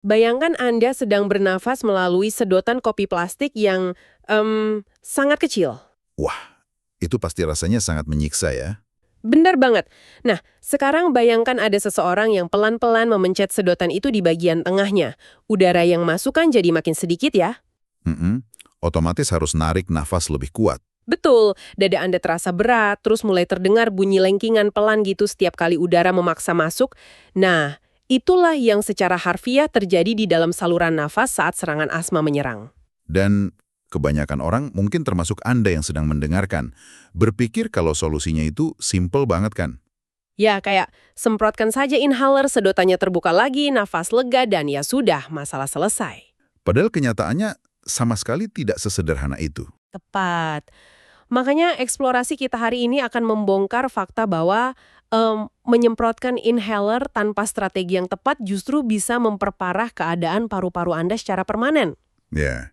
Bayangkan Anda sedang bernafas melalui sedotan kopi plastik yang sangat kecil. Wah, itu pasti rasanya sangat menyiksa ya. Benar banget. Nah, sekarang bayangkan ada seseorang yang pelan-pelan memencet sedotan itu di bagian tengahnya. Udara yang masuk kan jadi makin sedikit ya. Mm-mm. Otomatis harus narik nafas lebih kuat. Betul, dada Anda terasa berat, terus mulai terdengar bunyi lengkingan pelan gitu setiap kali udara memaksa masuk. Nah, itulah yang secara harfiah terjadi di dalam saluran nafas saat serangan asma menyerang. Dan kebanyakan orang, mungkin termasuk Anda yang sedang mendengarkan, berpikir kalau solusinya itu simple banget kan? Ya, kayak semprotkan saja inhaler, sedotannya terbuka lagi, nafas lega, dan ya sudah, masalah selesai. Padahal kenyataannya sama sekali tidak sesederhana itu. Tepat. Makanya eksplorasi kita hari ini akan membongkar fakta bahwa menyemprotkan inhaler tanpa strategi yang tepat justru bisa memperparah keadaan paru-paru Anda secara permanen. Ya,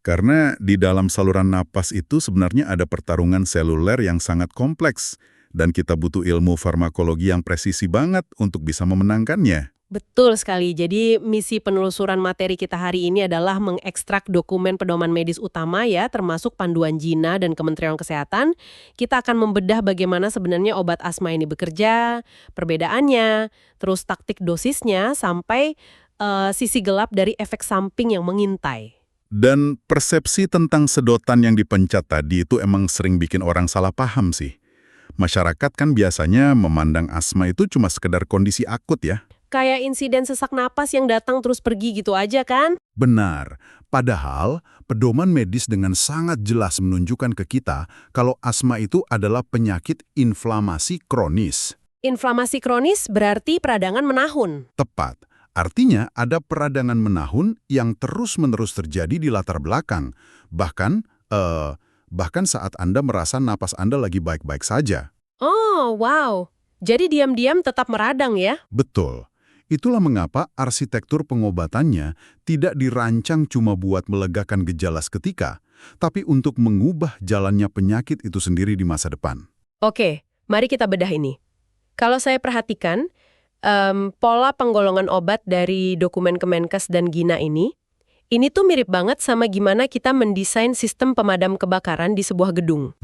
karena di dalam saluran napas itu sebenarnya ada pertarungan seluler yang sangat kompleks, dan kita butuh ilmu farmakologi yang presisi banget untuk bisa memenangkannya. Betul sekali. Jadi misi penelusuran materi kita hari ini adalah mengekstrak dokumen pedoman medis utama ya, termasuk panduan JINA dan Kementerian Kesehatan. Kita akan membedah bagaimana sebenarnya obat asma ini bekerja, perbedaannya, terus taktik dosisnya, sampai sisi gelap dari efek samping yang mengintai. Dan persepsi tentang sedotan yang dipencet tadi itu emang sering bikin orang salah paham sih. Masyarakat kan biasanya memandang asma itu cuma sekedar kondisi akut ya. Kayak insiden sesak napas yang datang terus pergi gitu aja kan? Benar, padahal pedoman medis dengan sangat jelas menunjukkan ke kita kalau asma itu adalah penyakit inflamasi kronis. Inflamasi kronis berarti peradangan menahun. Tepat, artinya ada peradangan menahun yang terus-menerus terjadi di latar belakang, bahkan saat Anda merasa napas Anda lagi baik-baik saja. Oh, wow. Jadi diam-diam tetap meradang ya? Betul. Itulah mengapa arsitektur pengobatannya tidak dirancang cuma buat melegakan gejala seketika, tapi untuk mengubah jalannya penyakit itu sendiri di masa depan. Oke, mari kita bedah ini. Kalau saya perhatikan, pola penggolongan obat dari dokumen Kemenkes dan GINA ini tuh mirip banget sama gimana kita mendesain sistem pemadam kebakaran di sebuah gedung.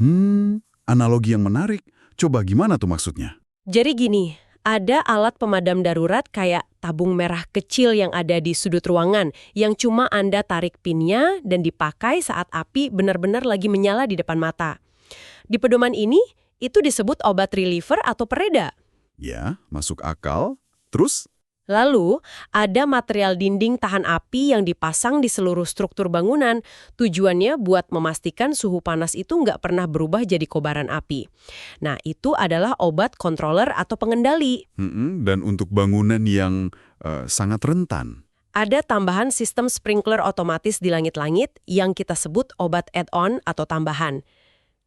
Analogi yang menarik. Coba gimana tuh maksudnya? Jadi gini, ada alat pemadam darurat kayak tabung merah kecil yang ada di sudut ruangan yang cuma Anda tarik pinnya dan dipakai saat api benar-benar lagi menyala di depan mata. Di pedoman ini, itu disebut obat reliever atau pereda. Ya, masuk akal. Terus? Lalu, ada material dinding tahan api yang dipasang di seluruh struktur bangunan. Tujuannya buat memastikan suhu panas itu nggak pernah berubah jadi kobaran api. Nah, itu adalah obat controller atau pengendali. Dan untuk bangunan yang sangat rentan. Ada tambahan sistem sprinkler otomatis di langit-langit yang kita sebut obat add-on atau tambahan.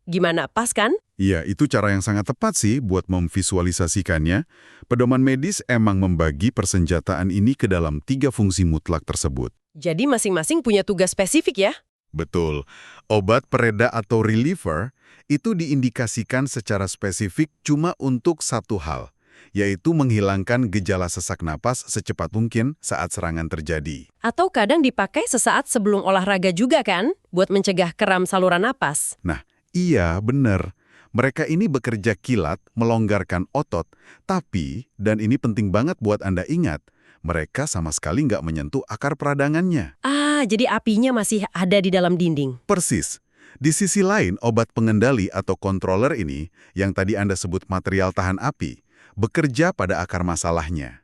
Gimana, pas kan? Ya, itu cara yang sangat tepat sih buat memvisualisasikannya. Pedoman medis emang membagi persenjataan ini ke dalam 3 fungsi mutlak tersebut. Jadi masing-masing punya tugas spesifik ya? Betul. Obat pereda atau reliever itu diindikasikan secara spesifik cuma untuk satu hal, yaitu menghilangkan gejala sesak napas secepat mungkin saat serangan terjadi. Atau kadang dipakai sesaat sebelum olahraga juga kan? Buat mencegah kram saluran napas. Nah, iya, benar. Mereka ini bekerja kilat, melonggarkan otot, tapi, dan ini penting banget buat Anda ingat, mereka sama sekali nggak menyentuh akar peradangannya. Ah, jadi apinya masih ada di dalam dinding. Persis. Di sisi lain, obat pengendali atau controller ini, yang tadi Anda sebut material tahan api, bekerja pada akar masalahnya.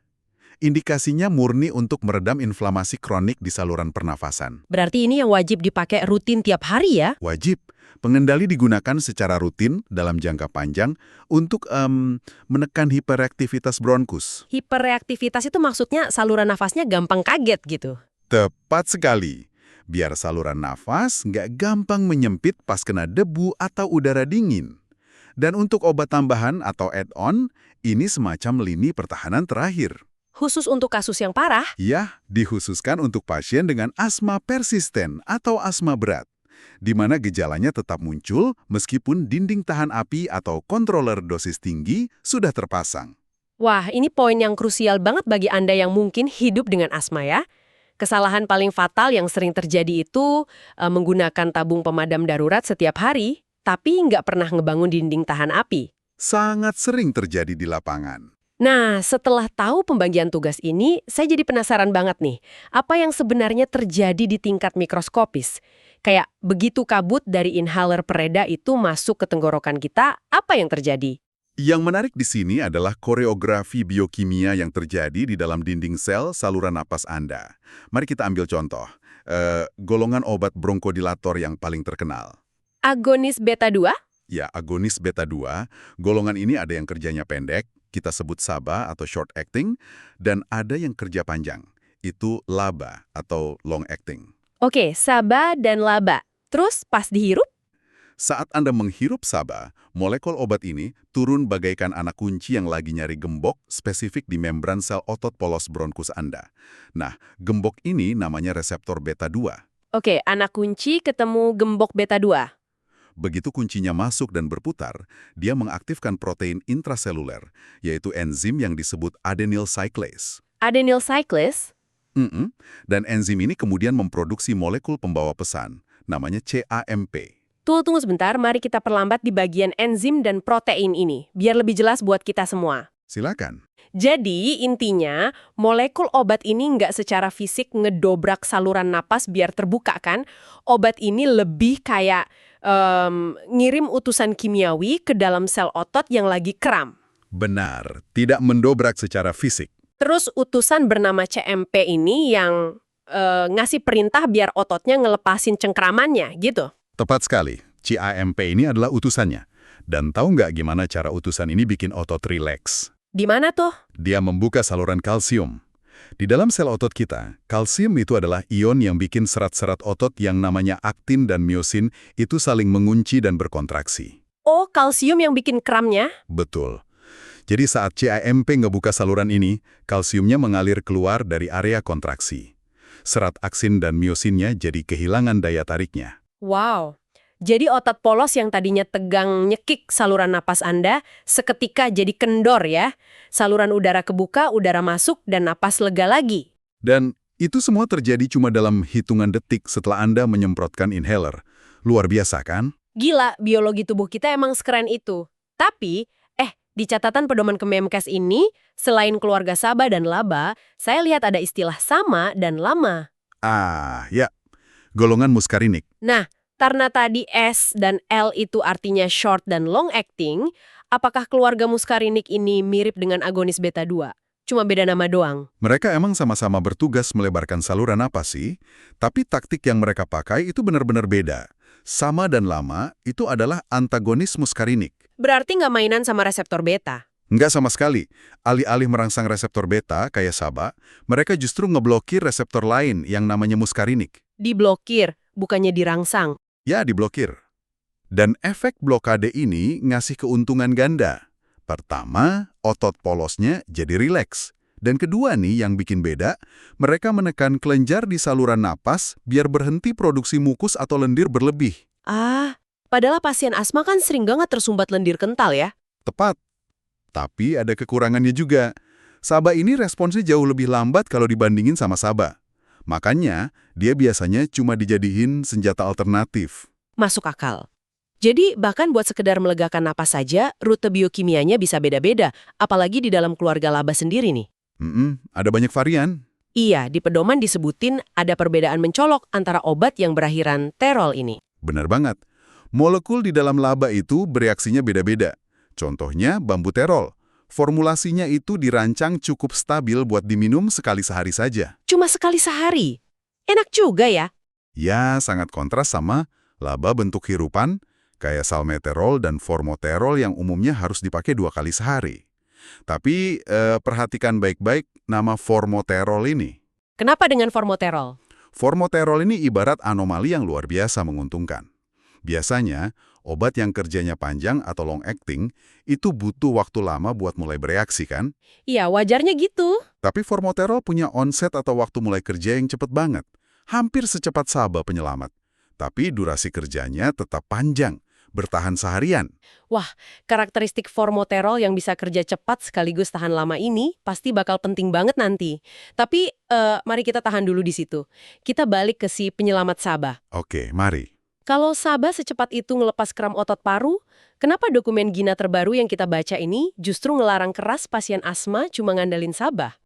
Indikasinya murni untuk meredam inflamasi kronik di saluran pernafasan. Berarti ini yang wajib dipakai rutin tiap hari ya? Wajib. Pengendali digunakan secara rutin dalam jangka panjang untuk menekan hiperaktivitas bronkus. Hiperreaktivitas itu maksudnya saluran nafasnya gampang kaget gitu. Tepat sekali. Biar saluran nafas nggak gampang menyempit pas kena debu atau udara dingin. Dan untuk obat tambahan atau add-on, ini semacam lini pertahanan terakhir. Khusus untuk kasus yang parah? Ya, dikhususkan untuk pasien dengan asma persisten atau asma berat, di mana gejalanya tetap muncul meskipun dinding tahan api atau controller dosis tinggi sudah terpasang. Wah, ini poin yang krusial banget bagi Anda yang mungkin hidup dengan asma ya. Kesalahan paling fatal yang sering terjadi itu menggunakan tabung pemadam darurat setiap hari, tapi nggak pernah ngebangun dinding tahan api. Sangat sering terjadi di lapangan. Nah, setelah tahu pembagian tugas ini, saya jadi penasaran banget nih, apa yang sebenarnya terjadi di tingkat mikroskopis? Kayak begitu kabut dari inhaler pereda itu masuk ke tenggorokan kita, apa yang terjadi? Yang menarik di sini adalah koreografi biokimia yang terjadi di dalam dinding sel saluran napas Anda. Mari kita ambil contoh. Golongan obat bronkodilator yang paling terkenal. Agonis beta 2? Ya, agonis beta 2, golongan ini ada yang kerjanya pendek, kita sebut SABA atau short acting, dan ada yang kerja panjang, itu LABA atau long acting. Oke, SABA dan LABA. Terus pas dihirup? Saat Anda menghirup SABA, molekul obat ini turun bagaikan anak kunci yang lagi nyari gembok spesifik di membran sel otot polos bronkus Anda. Nah, gembok ini namanya reseptor beta 2. Oke, anak kunci ketemu gembok beta 2. Begitu kuncinya masuk dan berputar, dia mengaktifkan protein intraseluler, yaitu enzim yang disebut adenyl cyclase. Adenyl cyclase? Dan enzim ini kemudian memproduksi molekul pembawa pesan, namanya CAMP. Tunggu sebentar, mari kita perlambat di bagian enzim dan protein ini, biar lebih jelas buat kita semua. Silakan. Jadi, intinya, molekul obat ini nggak secara fisik ngedobrak saluran napas biar terbuka kan? Obat ini lebih kayak ngirim utusan kimiawi ke dalam sel otot yang lagi kram. Benar, tidak mendobrak secara fisik. Terus utusan bernama CMP ini yang ngasih perintah biar ototnya ngelepasin cengkramannya, gitu. Tepat sekali, CAMP ini adalah utusannya. Dan tahu nggak gimana cara utusan ini bikin otot rileks? Di mana tuh? Dia membuka saluran kalsium. Di dalam sel otot kita, kalsium itu adalah ion yang bikin serat-serat otot yang namanya aktin dan miosin itu saling mengunci dan berkontraksi. Oh, kalsium yang bikin kramnya? Betul. Jadi saat CAMP ngebuka saluran ini, kalsiumnya mengalir keluar dari area kontraksi. Serat aktin dan miosinnya jadi kehilangan daya tariknya. Wow. Jadi otot polos yang tadinya tegang nyekik saluran napas Anda, seketika jadi kendor ya. Saluran udara kebuka, udara masuk, dan napas lega lagi. Dan itu semua terjadi cuma dalam hitungan detik setelah Anda menyemprotkan inhaler. Luar biasa kan? Gila, biologi tubuh kita emang sekeren itu. Tapi, di catatan pedoman Kemenkes ini, selain keluarga SABA dan LABA, saya lihat ada istilah sama dan lama. Ya. Golongan muskarinik. Nah, karena tadi S dan L itu artinya short dan long acting, apakah keluarga muskarinik ini mirip dengan agonis beta 2? Cuma beda nama doang. Mereka emang sama-sama bertugas melebarkan saluran napas sih, tapi taktik yang mereka pakai itu benar-benar beda. Sama dan lama itu adalah antagonis muskarinik. Berarti nggak mainan sama reseptor beta? Nggak sama sekali. Alih-alih merangsang reseptor beta, kayak SABA, mereka justru ngeblokir reseptor lain yang namanya muskarinik. Diblokir, bukannya dirangsang. Ya, diblokir. Dan efek blokade ini ngasih keuntungan ganda. Pertama, otot polosnya jadi rileks. Dan kedua nih yang bikin beda, mereka menekan kelenjar di saluran napas biar berhenti produksi mukus atau lendir berlebih. Padahal pasien asma kan sering banget tersumbat lendir kental ya. Tepat. Tapi ada kekurangannya juga. SABA ini responsnya jauh lebih lambat kalau dibandingin sama SABA. Makanya, dia biasanya cuma dijadiin senjata alternatif. Masuk akal. Jadi, bahkan buat sekedar melegakan napas saja, rute biokimianya bisa beda-beda, apalagi di dalam keluarga laba sendiri nih. Ada banyak varian. Iya, di pedoman disebutin ada perbedaan mencolok antara obat yang berakhiran terol ini. Benar banget. Molekul di dalam laba itu bereaksinya beda-beda. Contohnya bambuterol. Formulasinya itu dirancang cukup stabil buat diminum sekali sehari saja. Cuma sekali sehari? Enak juga ya? Ya, sangat kontras sama laba bentuk hirupan, kayak salmeterol dan formoterol yang umumnya harus dipakai 2 kali sehari. Tapi perhatikan baik-baik nama formoterol ini. Kenapa dengan formoterol? Formoterol ini ibarat anomali yang luar biasa menguntungkan. Biasanya, obat yang kerjanya panjang atau long acting itu butuh waktu lama buat mulai bereaksi kan? Iya, wajarnya gitu. Tapi formoterol punya onset atau waktu mulai kerja yang cepat banget. Hampir secepat SABA penyelamat. Tapi durasi kerjanya tetap panjang. bertahan seharian. Wah, karakteristik formoterol yang bisa kerja cepat sekaligus tahan lama ini pasti bakal penting banget nanti. Tapi, mari kita tahan dulu di situ. Kita balik ke si penyelamat Saba. Oke, mari. Kalau Saba secepat itu ngelepas kram otot paru, kenapa dokumen Gina terbaru yang kita baca ini justru ngelarang keras pasien asma cuma ngandalin Saba?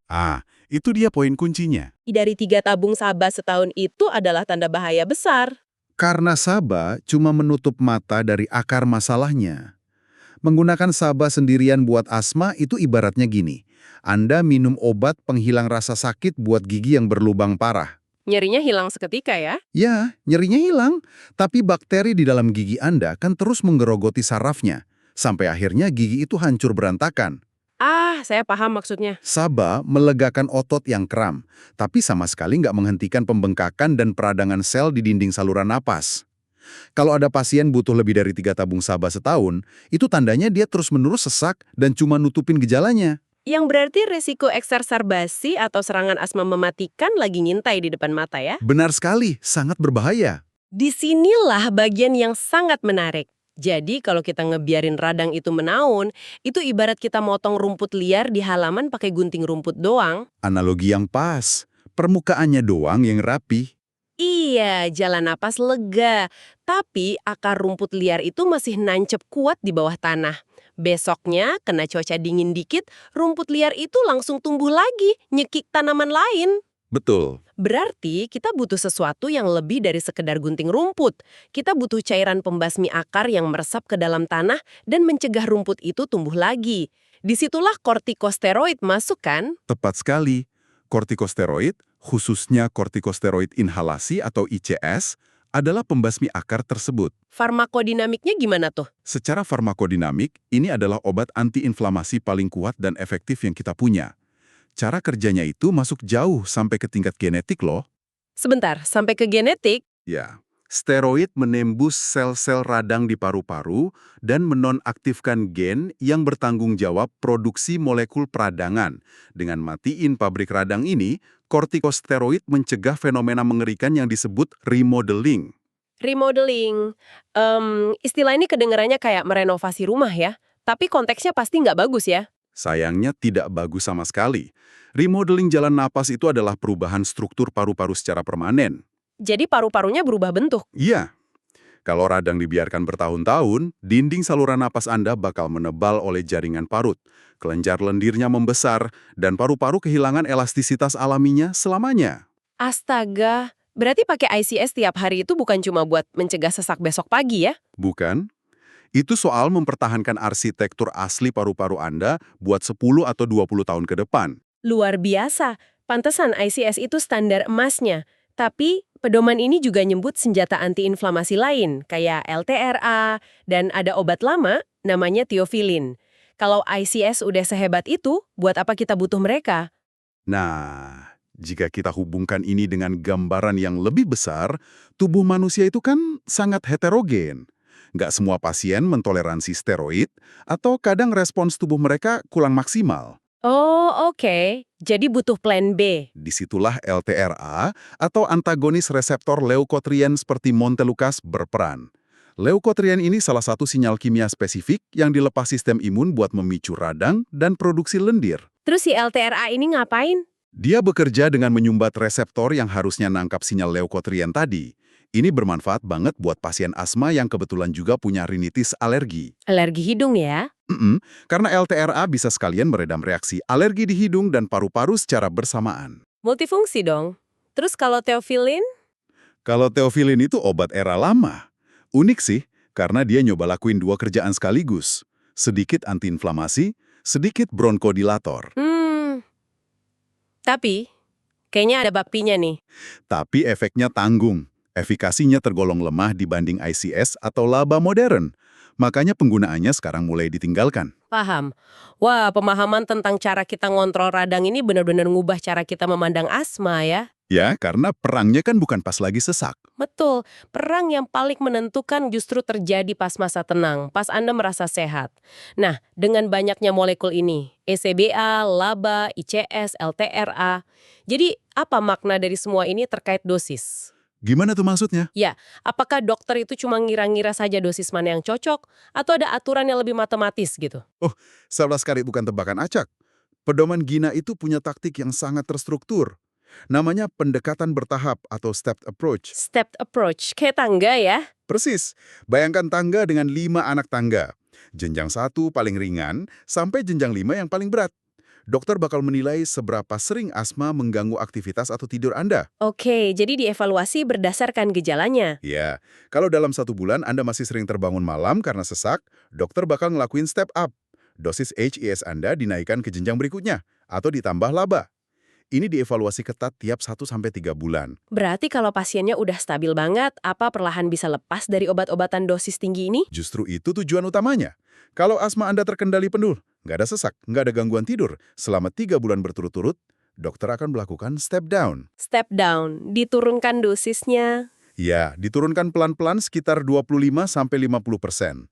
Itu dia poin kuncinya. Dari 3 tabung Saba setahun itu adalah tanda bahaya besar. Karena Saba cuma menutup mata dari akar masalahnya. Menggunakan Saba sendirian buat asma itu ibaratnya gini. Anda minum obat penghilang rasa sakit buat gigi yang berlubang parah. Nyerinya hilang seketika ya? Ya, nyerinya hilang, tapi bakteri di dalam gigi Anda kan terus menggerogoti sarafnya, sampai akhirnya gigi itu hancur berantakan. Saya paham maksudnya. Saba melegakan otot yang kram, tapi sama sekali nggak menghentikan pembengkakan dan peradangan sel di dinding saluran napas. Kalau ada pasien butuh lebih dari 3 tabung Saba setahun, itu tandanya dia terus-menerus sesak dan cuma nutupin gejalanya. Yang berarti resiko eksarsarbasi atau serangan asma mematikan lagi nyintai di depan mata ya? Benar sekali, sangat berbahaya. Disinilah bagian yang sangat menarik. Jadi kalau kita ngebiarin radang itu menaun, itu ibarat kita motong rumput liar di halaman pakai gunting rumput doang. Analogi yang pas, permukaannya doang yang rapi. Iya, jalan napas lega. Tapi akar rumput liar itu masih nancep kuat di bawah tanah. Besoknya, kena cuaca dingin dikit, rumput liar itu langsung tumbuh lagi, nyekik tanaman lain. Betul. Berarti kita butuh sesuatu yang lebih dari sekedar gunting rumput. Kita butuh cairan pembasmi akar yang meresap ke dalam tanah dan mencegah rumput itu tumbuh lagi. Disitulah kortikosteroid masuk kan? Tepat sekali. Kortikosteroid, khususnya kortikosteroid inhalasi atau ICS, adalah pembasmi akar tersebut. Farmakodinamiknya gimana tuh? Secara farmakodinamik, ini adalah obat antiinflamasi paling kuat dan efektif yang kita punya. Cara kerjanya itu masuk jauh sampai ke tingkat genetik loh. Sebentar, sampai ke genetik? Ya, steroid menembus sel-sel radang di paru-paru dan menonaktifkan gen yang bertanggung jawab produksi molekul peradangan. Dengan matiin pabrik radang ini, kortikosteroid mencegah fenomena mengerikan yang disebut remodeling. Remodeling. Istilah ini kedengarannya kayak merenovasi rumah ya. Tapi konteksnya pasti nggak bagus ya. Sayangnya tidak bagus sama sekali. Remodeling jalan napas itu adalah perubahan struktur paru-paru secara permanen. Jadi paru-parunya berubah bentuk. Iya, kalau radang dibiarkan bertahun-tahun, dinding saluran napas Anda bakal menebal oleh jaringan parut. Kelenjar lendirnya membesar, dan paru-paru kehilangan elastisitas alaminya selamanya. Astaga, berarti pakai ICS tiap hari itu bukan cuma buat mencegah sesak besok pagi ya? Bukan? Itu soal mempertahankan arsitektur asli paru-paru Anda buat 10 atau 20 tahun ke depan. Luar biasa. Pantesan ICS itu standar emasnya. Tapi pedoman ini juga nyebut senjata antiinflamasi lain, kayak LTRA, dan ada obat lama namanya tiofilin. Kalau ICS udah sehebat itu, buat apa kita butuh mereka? Nah, jika kita hubungkan ini dengan gambaran yang lebih besar, tubuh manusia itu kan sangat heterogen. Nggak semua pasien mentoleransi steroid, atau kadang respons tubuh mereka kurang maksimal. Oh, oke. Jadi butuh plan B. Disitulah LTRA atau antagonis reseptor leukotrien seperti montelukast berperan. Leukotrien ini salah satu sinyal kimia spesifik yang dilepas sistem imun buat memicu radang dan produksi lendir. Terus si LTRA ini ngapain? Dia bekerja dengan menyumbat reseptor yang harusnya nangkap sinyal leukotrien tadi. Ini bermanfaat banget buat pasien asma yang kebetulan juga punya rinitis alergi. Alergi hidung ya? Karena LTRA bisa sekalian meredam reaksi alergi di hidung dan paru-paru secara bersamaan. Multifungsi dong. Terus kalau teofilin? Kalau teofilin itu obat era lama. Unik sih, karena dia nyoba lakuin 2 kerjaan sekaligus. Sedikit antiinflamasi, sedikit bronkodilator. Tapi, kayaknya ada baktinya nih. Tapi efeknya tanggung. Efikasinya tergolong lemah dibanding ICS atau laba modern. Makanya penggunaannya sekarang mulai ditinggalkan. Paham. Wah, pemahaman tentang cara kita ngontrol radang ini benar-benar ngubah cara kita memandang asma ya. Ya, karena perangnya kan bukan pas lagi sesak. Betul, perang yang paling menentukan justru terjadi pas masa tenang, pas Anda merasa sehat. Nah, dengan banyaknya molekul ini, ECBA, LABA, ICS, LTRA, jadi apa makna dari semua ini terkait dosis? Gimana tuh maksudnya? Ya, apakah dokter itu cuma ngira-ngira saja dosis mana yang cocok, atau ada aturan yang lebih matematis gitu? Oh, sama sekali bukan tebakan acak. Pedoman Gina itu punya taktik yang sangat terstruktur. Namanya pendekatan bertahap atau stepped approach. Stepped approach, kayak tangga ya? Persis, bayangkan tangga dengan 5 anak tangga. Jenjang 1 paling ringan, sampai jenjang 5 yang paling berat. Dokter bakal menilai seberapa sering asma mengganggu aktivitas atau tidur Anda. Oke, jadi dievaluasi berdasarkan gejalanya. Ya, kalau dalam 1 bulan Anda masih sering terbangun malam karena sesak, dokter bakal ngelakuin step up. Dosis HES Anda dinaikkan ke jenjang berikutnya, atau ditambah laba. Ini dievaluasi ketat tiap 1-3 bulan. Berarti kalau pasiennya udah stabil banget, apa perlahan bisa lepas dari obat-obatan dosis tinggi ini? Justru itu tujuan utamanya. Kalau asma Anda terkendali penuh, nggak ada sesak, nggak ada gangguan tidur, selama 3 bulan berturut-turut, dokter akan melakukan step down. Step down, diturunkan dosisnya. Ya, diturunkan pelan-pelan sekitar 25-50%.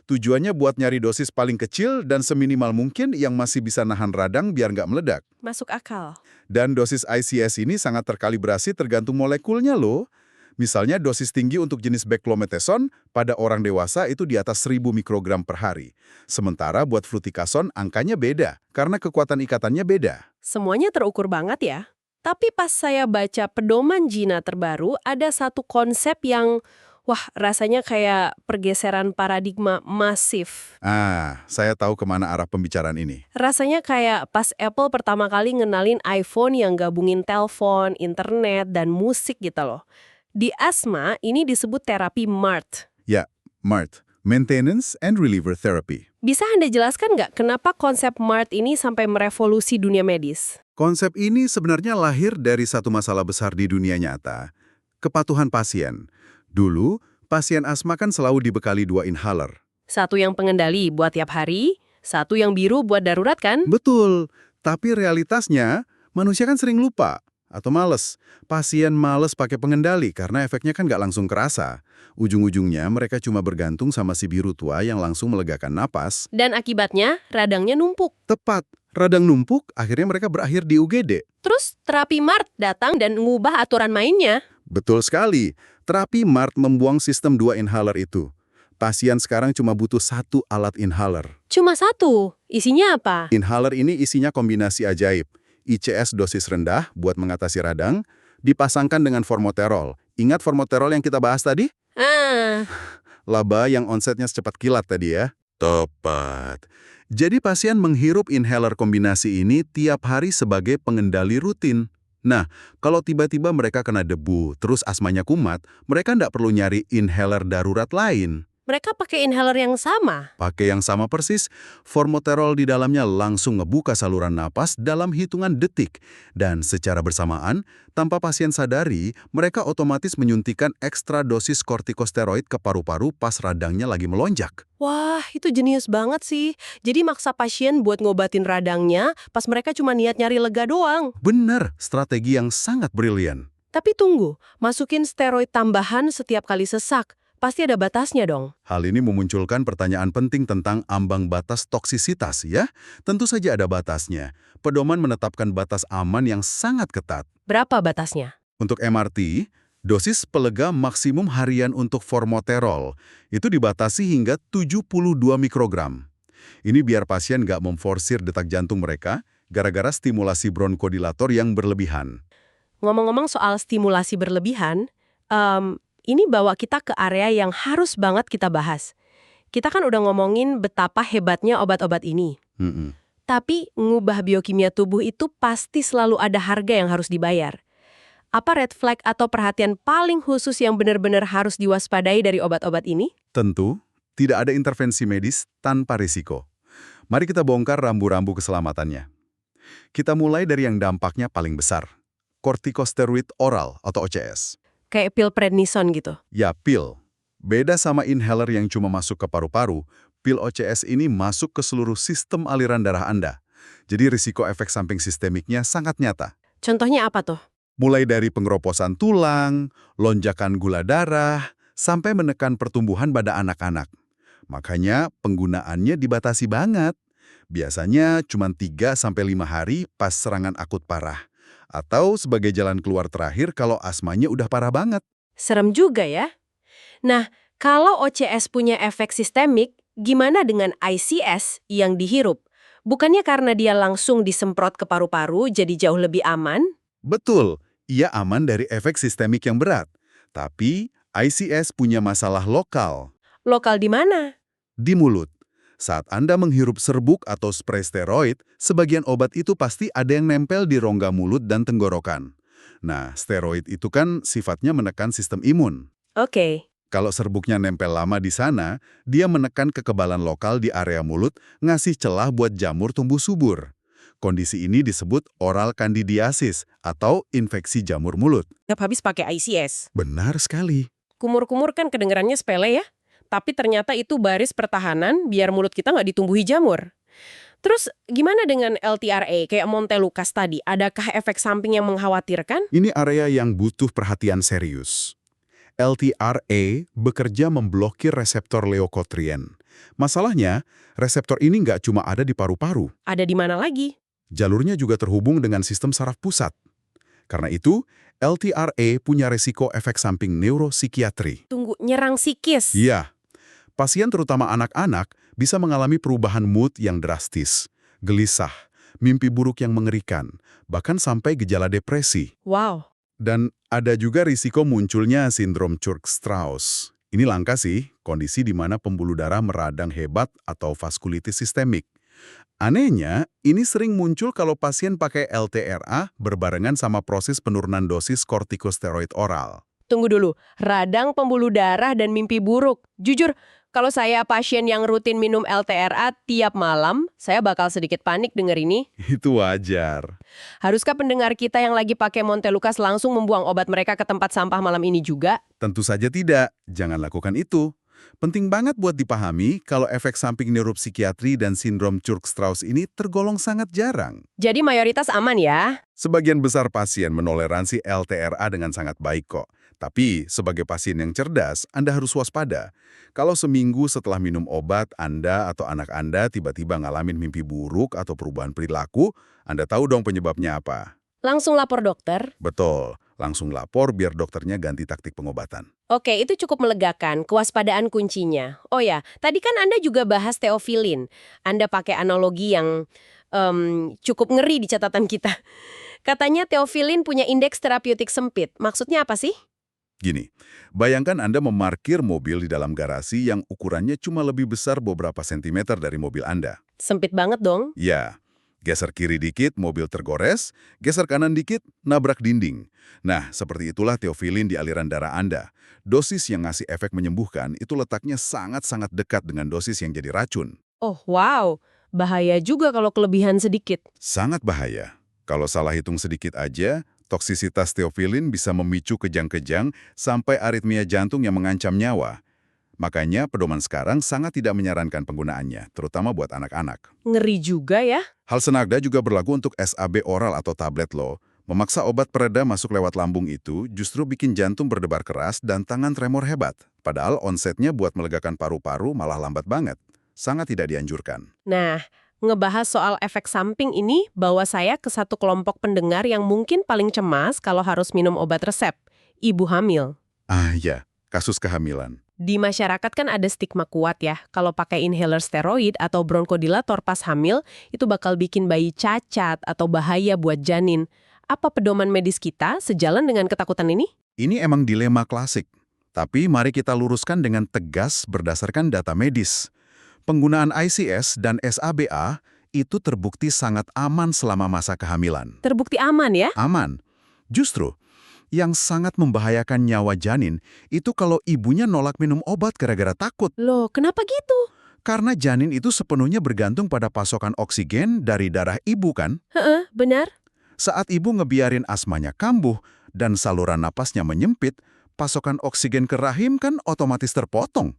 Tujuannya buat nyari dosis paling kecil dan seminimal mungkin yang masih bisa nahan radang biar nggak meledak. Masuk akal. Dan dosis ICS ini sangat terkalibrasi tergantung molekulnya loh. Misalnya dosis tinggi untuk jenis beclometasone pada orang dewasa itu di atas 1000 mikrogram per hari. Sementara buat fluticasone angkanya beda, karena kekuatan ikatannya beda. Semuanya terukur banget ya. Tapi pas saya baca pedoman Gina terbaru, ada satu konsep yang, wah, rasanya kayak pergeseran paradigma masif. Saya tahu kemana arah pembicaraan ini. Rasanya kayak pas Apple pertama kali ngenalin iPhone yang gabungin telepon, internet, dan musik gitu loh. Di asma, ini disebut terapi MART. Ya, MART, Maintenance and Reliever Therapy. Bisa Anda jelaskan nggak kenapa konsep MART ini sampai merevolusi dunia medis? Konsep ini sebenarnya lahir dari satu masalah besar di dunia nyata, kepatuhan pasien. Dulu, pasien asma kan selalu dibekali 2 inhaler. Satu yang pengendali buat tiap hari, satu yang biru buat darurat kan? Betul, tapi realitasnya manusia kan sering lupa atau males. Pasien males pakai pengendali karena efeknya kan nggak langsung kerasa. Ujung-ujungnya mereka cuma bergantung sama si biru tua yang langsung melegakan napas. Dan akibatnya, radangnya numpuk. Tepat, radang numpuk, akhirnya mereka berakhir di UGD. Terus terapi MART datang dan ngubah aturan mainnya. Betul sekali, terapi MART membuang sistem 2 inhaler itu. Pasien sekarang cuma butuh 1 alat inhaler. Cuma satu, isinya apa? Inhaler ini isinya kombinasi ajaib. ICS dosis rendah buat mengatasi radang, dipasangkan dengan formoterol. Ingat formoterol yang kita bahas tadi? Laba yang onsetnya secepat kilat tadi ya? Tepat. Jadi pasien menghirup inhaler kombinasi ini tiap hari sebagai pengendali rutin. Nah, kalau tiba-tiba mereka kena debu, terus asmanya kumat, mereka nggak perlu nyari inhaler darurat lain. Mereka pakai inhaler yang sama. Pakai yang sama persis, formoterol di dalamnya langsung ngebuka saluran napas dalam hitungan detik. Dan secara bersamaan, tanpa pasien sadari, mereka otomatis menyuntikkan ekstra dosis kortikosteroid ke paru-paru pas radangnya lagi melonjak. Wah, itu jenius banget sih. Jadi maksa pasien buat ngobatin radangnya pas mereka cuma niat nyari lega doang. Bener, strategi yang sangat brilian. Tapi tunggu, masukin steroid tambahan setiap kali sesak. Pasti ada batasnya dong. Hal ini memunculkan pertanyaan penting tentang ambang batas toksisitas ya. Tentu saja ada batasnya. Pedoman menetapkan batas aman yang sangat ketat. Berapa batasnya? Untuk MRT, dosis pelega maksimum harian untuk formoterol itu dibatasi hingga 72 mikrogram. Ini biar pasien nggak memforsir detak jantung mereka gara-gara stimulasi bronkodilator yang berlebihan. Ngomong-ngomong soal stimulasi berlebihan, ini bawa kita ke area yang harus banget kita bahas. Kita kan udah ngomongin betapa hebatnya obat-obat ini. Tapi ngubah biokimia tubuh itu pasti selalu ada harga yang harus dibayar. Apa red flag atau perhatian paling khusus yang benar-benar harus diwaspadai dari obat-obat ini? Tentu, tidak ada intervensi medis tanpa risiko. Mari kita bongkar rambu-rambu keselamatannya. Kita mulai dari yang dampaknya paling besar. Kortikosteroid oral atau OCS. Kayak pil prednison gitu. Ya, pil. Beda sama inhaler yang cuma masuk ke paru-paru, pil OCS ini masuk ke seluruh sistem aliran darah Anda. Jadi risiko efek samping sistemiknya sangat nyata. Contohnya apa tuh? Mulai dari pengeroposan tulang, lonjakan gula darah, sampai menekan pertumbuhan pada anak-anak. Makanya penggunaannya dibatasi banget. Biasanya cuma 3-5 hari pas serangan akut parah. Atau sebagai jalan keluar terakhir kalau asmanya udah parah banget. Serem juga ya. Nah, kalau OCS punya efek sistemik, gimana dengan ICS yang dihirup? Bukannya karena dia langsung disemprot ke paru-paru jadi jauh lebih aman? Betul, ia aman dari efek sistemik yang berat. Tapi ICS punya masalah lokal Lokal di mana? di mulut. Saat Anda menghirup serbuk atau spray steroid, sebagian obat itu pasti ada yang nempel di rongga mulut dan tenggorokan. Nah, steroid itu kan sifatnya menekan sistem imun. Oke. Kalau serbuknya nempel lama di sana, dia menekan kekebalan lokal di area mulut, ngasih celah buat jamur tumbuh subur. Kondisi ini disebut oral candidiasis atau infeksi jamur mulut. Tiap habis pakai ICS. Benar sekali. Kumur-kumur kan kedengarannya sepele ya, tapi ternyata itu baris pertahanan biar mulut kita nggak ditumbuhi jamur. Terus gimana dengan LTRA kayak Montelukast tadi? Adakah efek samping yang mengkhawatirkan? Ini area yang butuh perhatian serius. LTRA bekerja memblokir reseptor leukotrien. Masalahnya, reseptor ini nggak cuma ada di paru-paru. Ada di mana lagi? Jalurnya juga terhubung dengan sistem saraf pusat. Karena itu, LTRA punya resiko efek samping neuropsikiatri. Tunggu, nyerang psikis. Iya, pasien terutama anak-anak bisa mengalami perubahan mood yang drastis, gelisah, mimpi buruk yang mengerikan, bahkan sampai gejala depresi. Wow. Dan ada juga risiko munculnya sindrom Churg-Strauss. Ini langka sih, kondisi di mana pembuluh darah meradang hebat atau vaskulitis sistemik. Anehnya, ini sering muncul kalau pasien pakai LTRA berbarengan sama proses penurunan dosis kortikosteroid oral. Tunggu dulu, radang pembuluh darah dan mimpi buruk. Jujur, kalau saya pasien yang rutin minum LTRA tiap malam, saya bakal sedikit panik denger ini. Itu wajar. Haruskah pendengar kita yang lagi pakai Montelukast langsung membuang obat mereka ke tempat sampah malam ini juga? Tentu saja tidak, jangan lakukan itu. Penting banget buat dipahami kalau efek samping neuropsikiatri dan sindrom Churg-Strauss ini tergolong sangat jarang. Jadi mayoritas aman ya? Sebagian besar pasien menoleransi LTRA dengan sangat baik kok. Tapi, sebagai pasien yang cerdas, Anda harus waspada. Kalau seminggu setelah minum obat, Anda atau anak Anda tiba-tiba ngalamin mimpi buruk atau perubahan perilaku, Anda tahu dong penyebabnya apa. Langsung lapor dokter? Betul, langsung lapor biar dokternya ganti taktik pengobatan. Oke, itu cukup melegakan. Kewaspadaan kuncinya. Oh ya, tadi kan Anda juga bahas teofilin. Anda pakai analogi yang cukup ngeri di catatan kita. Katanya teofilin punya indeks terapeutik sempit. Maksudnya apa sih? Gini, bayangkan Anda memarkir mobil di dalam garasi yang ukurannya cuma lebih besar beberapa sentimeter dari mobil Anda. Sempit banget dong. Ya, geser kiri dikit, mobil tergores, geser kanan dikit, nabrak dinding. Nah, seperti itulah teofilin di aliran darah Anda. Dosis yang ngasih efek menyembuhkan itu letaknya sangat-sangat dekat dengan dosis yang jadi racun. Oh, wow. Bahaya juga kalau kelebihan sedikit. Sangat bahaya. Kalau salah hitung sedikit aja, toksisitas teofilin bisa memicu kejang-kejang sampai aritmia jantung yang mengancam nyawa. Makanya pedoman sekarang sangat tidak menyarankan penggunaannya, terutama buat anak-anak. Ngeri juga ya. Hal senada juga berlaku untuk SAB oral atau tablet loh. Memaksa obat pereda masuk lewat lambung itu justru bikin jantung berdebar keras dan tangan tremor hebat. Padahal onsetnya buat melegakan paru-paru malah lambat banget. Sangat tidak dianjurkan. Nah, ngebahas soal efek samping ini bawa saya ke satu kelompok pendengar yang mungkin paling cemas kalau harus minum obat resep. Ibu hamil. Ah ya, kasus kehamilan. Di masyarakat kan ada stigma kuat ya, kalau pakai inhaler steroid atau bronkodilator pas hamil, itu bakal bikin bayi cacat atau bahaya buat janin. Apa pedoman medis kita sejalan dengan ketakutan ini? Ini emang dilema klasik. Tapi mari kita luruskan dengan tegas berdasarkan data medis. Penggunaan ICS dan SABA itu terbukti sangat aman selama masa kehamilan. Terbukti aman ya? Aman. Justru, yang sangat membahayakan nyawa janin itu kalau ibunya nolak minum obat gara-gara takut. Loh, kenapa gitu? Karena janin itu sepenuhnya bergantung pada pasokan oksigen dari darah ibu kan? Heeh, benar. Saat ibu ngebiarin asmanya kambuh dan saluran napasnya menyempit, pasokan oksigen ke rahim kan otomatis terpotong.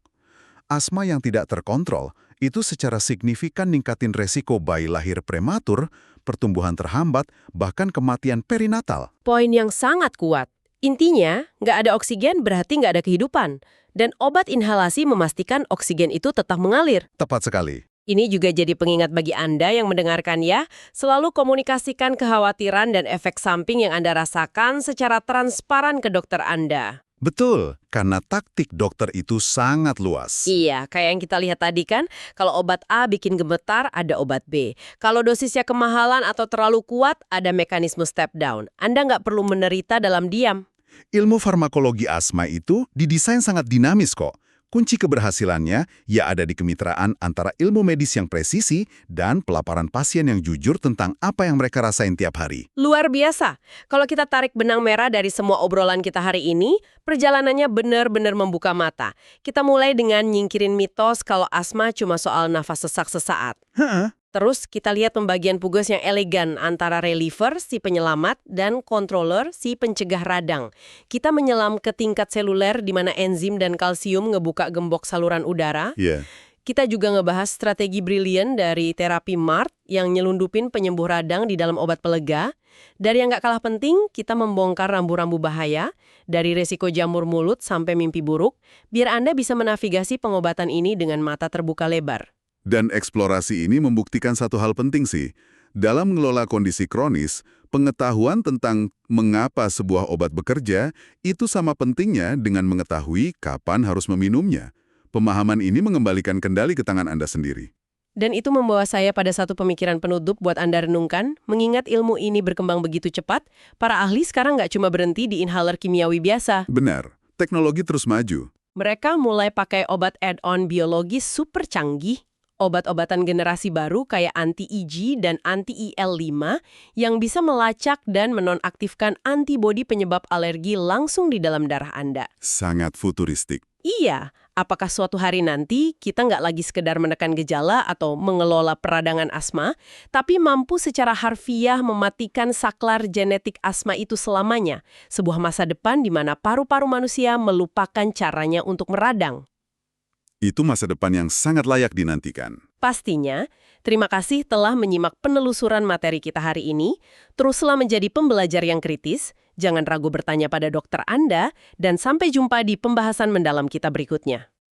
Asma yang tidak terkontrol itu secara signifikan ningkatin resiko bayi lahir prematur, pertumbuhan terhambat, bahkan kematian perinatal. Poin yang sangat kuat. Intinya, nggak ada oksigen berarti nggak ada kehidupan. Dan obat inhalasi memastikan oksigen itu tetap mengalir. Tepat sekali. Ini juga jadi pengingat bagi Anda yang mendengarkan ya, selalu komunikasikan kekhawatiran dan efek samping yang Anda rasakan secara transparan ke dokter Anda. Betul, karena taktik dokter itu sangat luas. Iya, kayak yang kita lihat tadi kan, kalau obat A bikin gemetar, ada obat B. Kalau dosisnya kemahalan atau terlalu kuat, ada mekanisme step down. Anda nggak perlu menderita dalam diam. Ilmu farmakologi asma itu didesain sangat dinamis kok. Kunci keberhasilannya ya ada di kemitraan antara ilmu medis yang presisi dan pelaparan pasien yang jujur tentang apa yang mereka rasain tiap hari. Luar biasa. Kalau kita tarik benang merah dari semua obrolan kita hari ini, perjalanannya benar-benar membuka mata. Kita mulai dengan nyingkirin mitos kalau asma cuma soal nafas sesak sesaat. Hah? Terus kita lihat pembagian tugas yang elegan antara reliever, si penyelamat, dan controller, si pencegah radang. Kita menyelam ke tingkat seluler di mana enzim dan kalsium ngebuka gembok saluran udara. Iya. Kita juga ngebahas strategi brilian dari terapi MART yang nyelundupin penyembuh radang di dalam obat pelega. Dari yang nggak kalah penting, kita membongkar rambu-rambu bahaya, dari resiko jamur mulut sampai mimpi buruk, biar Anda bisa menavigasi pengobatan ini dengan mata terbuka lebar. Dan eksplorasi ini membuktikan satu hal penting sih. Dalam mengelola kondisi kronis, pengetahuan tentang mengapa sebuah obat bekerja itu sama pentingnya dengan mengetahui kapan harus meminumnya. Pemahaman ini mengembalikan kendali ke tangan Anda sendiri. Dan itu membawa saya pada satu pemikiran penutup buat Anda renungkan, mengingat ilmu ini berkembang begitu cepat, para ahli sekarang nggak cuma berhenti di inhaler kimiawi biasa. Benar, teknologi terus maju. Mereka mulai pakai obat add-on biologis super canggih, obat-obatan generasi baru kayak anti-IgG dan anti-IL-5 yang bisa melacak dan menonaktifkan antibodi penyebab alergi langsung di dalam darah Anda. Sangat futuristik. Iya, apakah suatu hari nanti kita nggak lagi sekedar menekan gejala atau mengelola peradangan asma, tapi mampu secara harfiah mematikan saklar genetik asma itu selamanya, sebuah masa depan di mana paru-paru manusia melupakan caranya untuk meradang. Itu masa depan yang sangat layak dinantikan. Pastinya, terima kasih telah menyimak penelusuran materi kita hari ini. Teruslah menjadi pembelajar yang kritis, jangan ragu bertanya pada dokter Anda, dan sampai jumpa di pembahasan mendalam kita berikutnya.